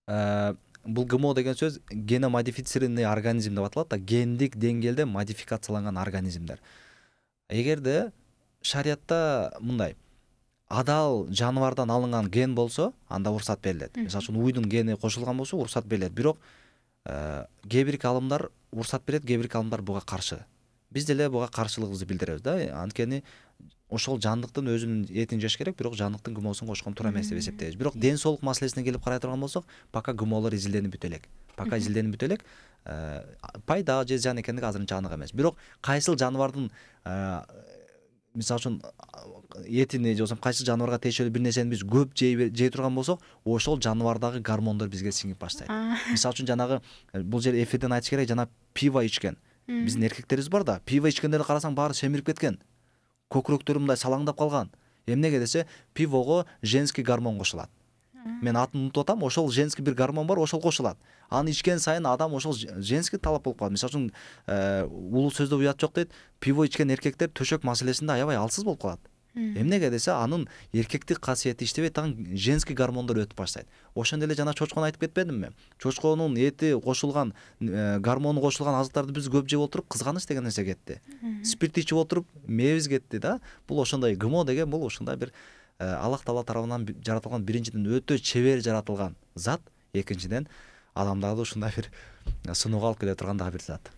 Бул ГМО деген сөз геномодифицированный организм деп аталат да, гендик деңгээлде модификацияланган организмдер. Эгерде шариятта мындай адал жаныбардан алынган ген болсо, анда уруксат берилет. Мисалы үчүн уйдун гени кошулган болсо уруксат берилет. Бирок кээ бир калымдар уруксат берет, кээ бир калымдар буга каршы. Биз деле буга каршылыгыбызды билдиребиз да. Анткени ошол жандыктын өзүнүн этин жеш керек, бирок жандыктын ГМОсун кошкон туура эмес деп эсептейбиз. Бирок ден соолук маселесине келип карай турган болсок, пока ГМОлор изилденип бүтө элек. Пока изилденип бүтө элек. Пайда же зыян экендиги азырынча анык эмес. Бирок кайсыл жаныбардын мисалы үчүн этини же болбосо кайсы жаныбарга тиешелүү бир нерсени биз көп жей турган болсок, ошол жаныбардагы гормондор бизге сиңип баштайт. Мисалы үчүн жанагы бул жер эфирден айтыш керек, жана пиво ичкен. Биздин эркектерибиз бар да, пиво ичкендерди карасаң баары семирип кеткен. Көкүрөктөрү мындай салаңдап калган. Эмнеге десе, пивого женский гормон кошулат. Мен атын унутуп атам, ошол женский бир гормон бар, ошол кошулат. Аны ичкен сайын адам ошол женский талап болуп калат. Мисалы үчүн улуу сөздө уят жок дейт, пиво ичкен эркектер төшөк маселесинде аябай алсыз болуп калат. Эмнеге десе, анын эркектик касиети иштебей тагын женский гормондор өтүп баштайт. Ошондой эле жана чочкону айтып кетпедимби? Чочконун эти кошулган, гормону кошулган азыктарды биз көп жеп отуруп, кызганыч деген нерсе кетти. Спирт ичип отуруп, мээбиз кетти да. Бул ошондой ГМО деген бул ошондой бир Аллах Таала тарабынан жаратылган, биринчиден өтө чебер жаратылган зат, экинчиден адамдарды ушундай бир сыноого алып келе турган дагы бир зат.